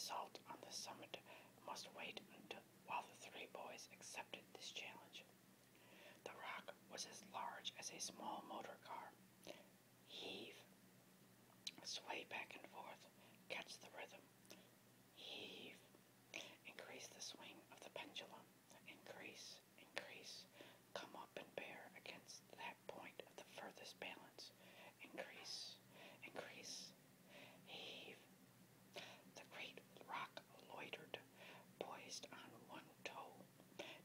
assault on the summit must wait until while the three boys accepted this challenge. The rock was as large as a small motor car. Heave, sway back and forth, catch the rhythm. Heave, increase the swing of the pendulum. Increase, increase, come up and bear against that point of the furthest balance. Increase, increase, heave. The great rock loitered, poised on one toe,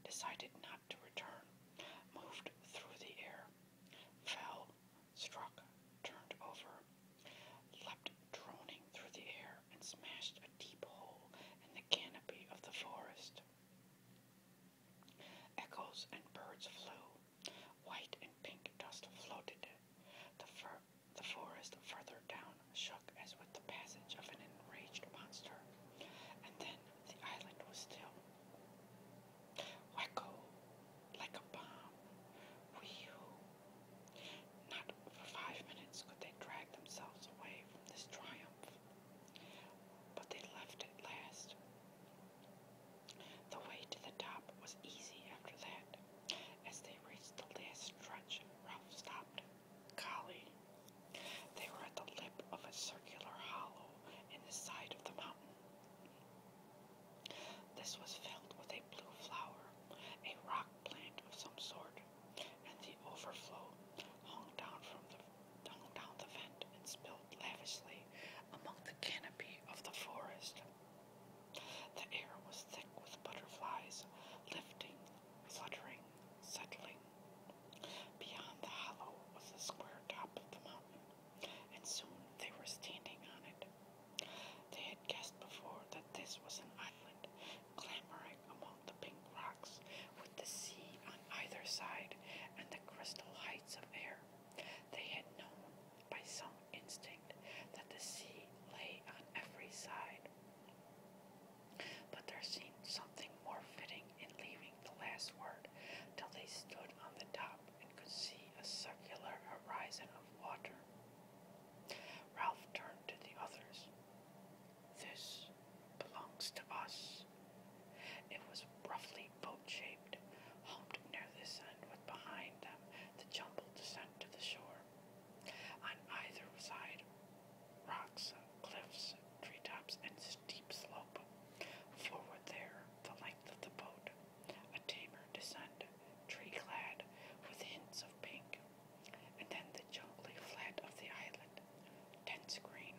decided not to return, moved through the air, fell, struck, turned over, leapt droning through the air, and smashed a deep hole in the canopy of the forest. Echoes and birds flew. White and pink dust floated. The forest further down shook as with the passage of an enraged monster. And then the island was still. Wacko, like a bomb. Whee-hoo. Not for 5 minutes could they drag themselves away from this triumph. But they left at last. The way to the top was easy after that. As they reached the last stretch, Ralph stopped. Golly! They were at the lip of a circular hollow in the side of the mountain. This was filled with a blue flower, a rock plant of some sort, and the overflow hung down the vent and spilled lavishly among the canopy of the forest. The air was thick with butterflies, lifting, fluttering, settling. Beyond the hollow was the square top of the mountain, and soon they were standing on it. They had guessed before that this was an island, clambering among the pink rocks, with the sea on either side and the crystal heights of air. They had known, by some instinct, that the sea lay on every side. But there seemed something more fitting in leaving the last word till they stood on the top and could see a circular horizon of water. Ralph turned to the others. This belongs to us. It was roughly boat-shaped, humped near this end with behind them the jumbled descent to the shore. On either side, rocks, cliffs, treetops, and steep slope. Forward there, the length of the boat, a tamer descent, tree-clad, with hints of pink, and then the jungly flat of the island, dense green,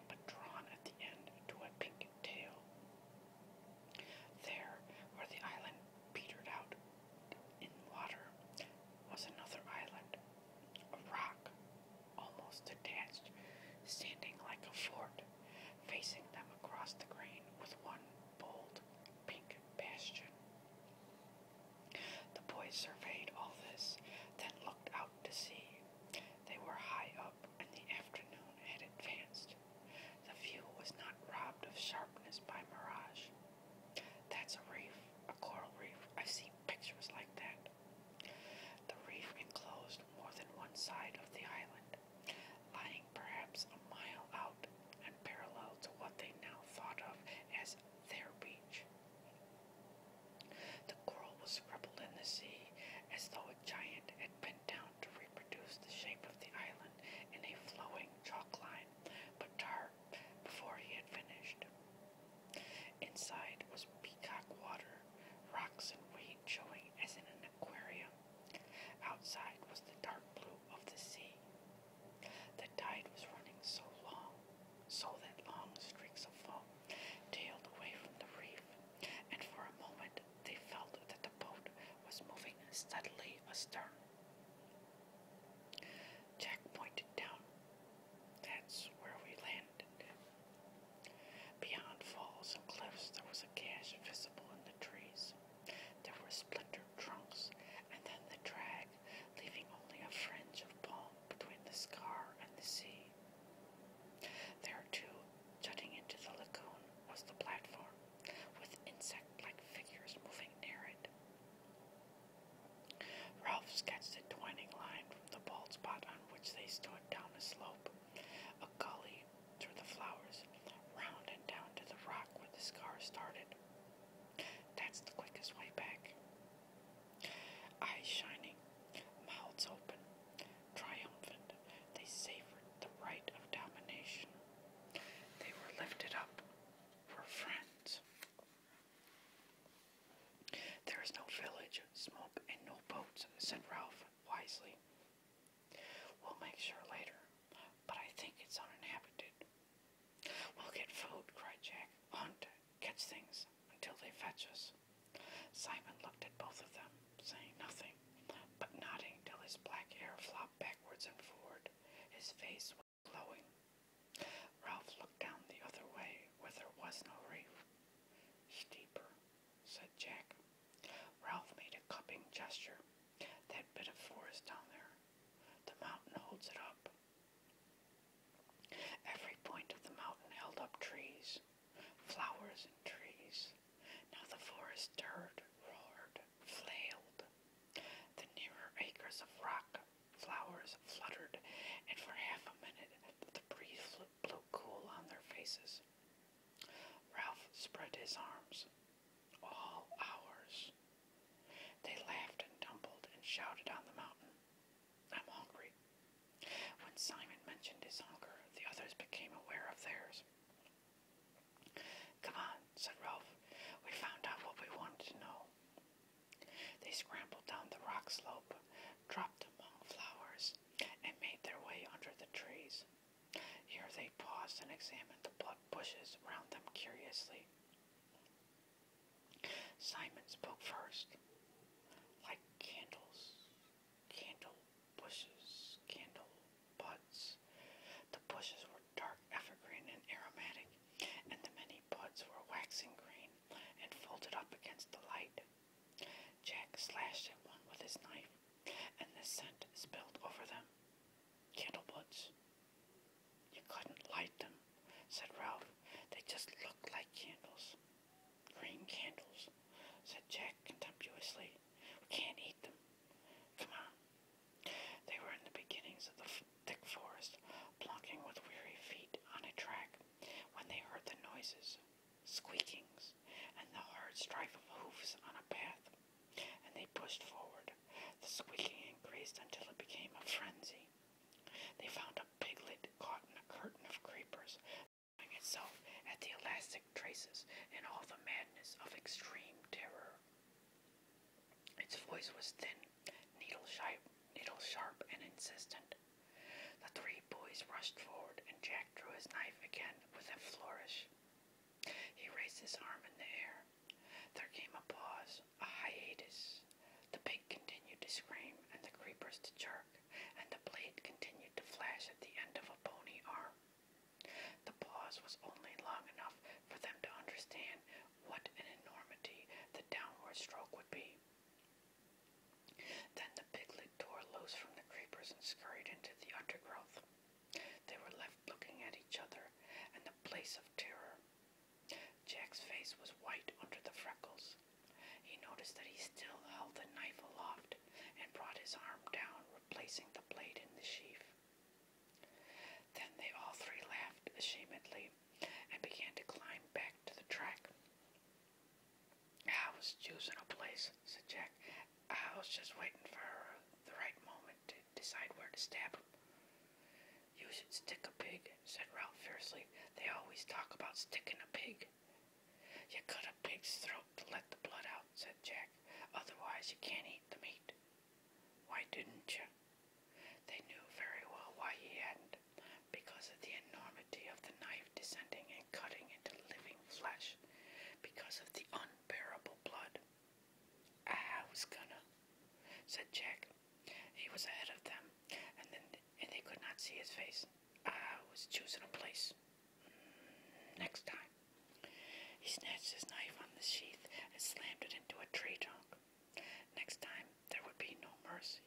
but drawn at the end to a pink tail. There, where the island petered out in water, was another island, a rock, almost detached, standing like a fort, facing them across the green with one bold pink bastion. The boys surveyed all this, then looked out to sea. They were high up, and the afternoon had advanced. The view was not robbed of sharpness by mirage. That's a reef, a coral reef. I've seen pictures like that. The reef enclosed more than one side of the island, lying perhaps a mile out and parallel to what they now thought of as their beach. The coral was scribbled in the sea as though a giant had bent down to reproduce the shape of the island in a flowing chalk line, but tarred before he had finished. Inside was peacock water, rocks and weed showing as in an aquarium. Outside was the dark blue of the sea. The tide was running so that long streaks of foam tailed away from the reef, and for a moment they felt that the boat was moving steadily astern. Jack pointed down. That's where we landed. Beyond falls and cliffs there was a gash visible in the trees. There were splintered trunks, and then the drag, leaving only a fringe of palm between the scar and the sea. There, too, jutting into the lagoon, was the platform, with insect-like figures moving near it. Ralph sketched a twining line from the bald spot on which they stood down a slope, a gully through the flowers, round and down to the rock with the scar started. That's the quickest way back. Eyes shining, mouths open, triumphant, they savored the right of domination. They were lifted up for friends. There is no village, smoke, and no boats, said Ralph wisely. We'll make sure later, but I think it's uninhabited. We'll get food, cried Jack. Hunt, catch things until they fetch us. Simon looked at both of them, saying nothing, but nodding till his black hair flopped backwards and forward. His face was glowing. Ralph looked down the other way, where there was no reef. Steeper, said Jack. Ralph made a cupping gesture. That bit of forest down there. The mountain holds it up. Every point of the mountain held up trees, flowers and trees. Now the forest stirred, roared, flailed. The nearer acres of rock flowers fluttered, and for half a minute the breeze blew cool on their faces. Ralph spread his arms. All ours. They laughed and tumbled and shouted on the mountain. I'm hungry. When Simon mentioned his hunger, the others became aware of theirs. Come on, said Ralph. We found out what we wanted to know. They scrambled down the rock slope, dropped among flowers, and made their way under the trees. Here they paused and examined the bushes around them curiously. Simon spoke first. Like candles, candle bushes, candle buds. The bushes were dark evergreen and aromatic, and the many buds were waxing green and folded up against the light. Jack slashed at one with his knife, and the scent spilled over them. Candle buds. You couldn't light them, said Ralph. They just looked like candles. Green candles, said Jack contemptuously. We can't eat them. Come on. They were in the beginnings of the thick forest, plunking with weary feet on a track, when they heard the noises, squeakings, and the hard strife of hoofs on a path, and they pushed forward. The squeaking increased until it became a frenzy. They found a piglet caught in a curtain of creepers, throwing itself at the elastic traces in all the madness of extreme terror. Its voice was thin, needle-sharp, and insistent. The three boys rushed forward, and Jack drew his knife again with a flourish. He raised his arm in the air. There came a pause, a hiatus. The pig continued to scream, and the creepers to jerk, and the blade continued to flash at the end of a bony arm. The pause was only long enough for them to understand what an enormity the downward stroke would be. Then the piglet tore loose from the creepers and scurried into the undergrowth. They were left looking at each other in the place of terror. Jack's face was white under the freckles. He noticed that he still held the knife aloft and brought his arm down, replacing the blade in the sheath. Then they all three laughed ashamedly and began to climb back to the track. I was choosing a place, said Jack. I was just waiting for the right moment to decide where to stab him. You should stick a pig, said Ralph fiercely. They always talk about sticking a pig. You cut a pig's throat to let the blood out, said Jack. Otherwise you can't eat the meat. Why didn't you? They knew very well why he hadn't, because of the enormity of the knife descending and cutting into living flesh, because of the unbearable blood. I was gonna, said Jack. He was ahead of them, and they could not see his face. I was choosing a place. Next time. He snatched his knife on the sheath and slammed it into a tree trunk. Next time, there would be no mercy.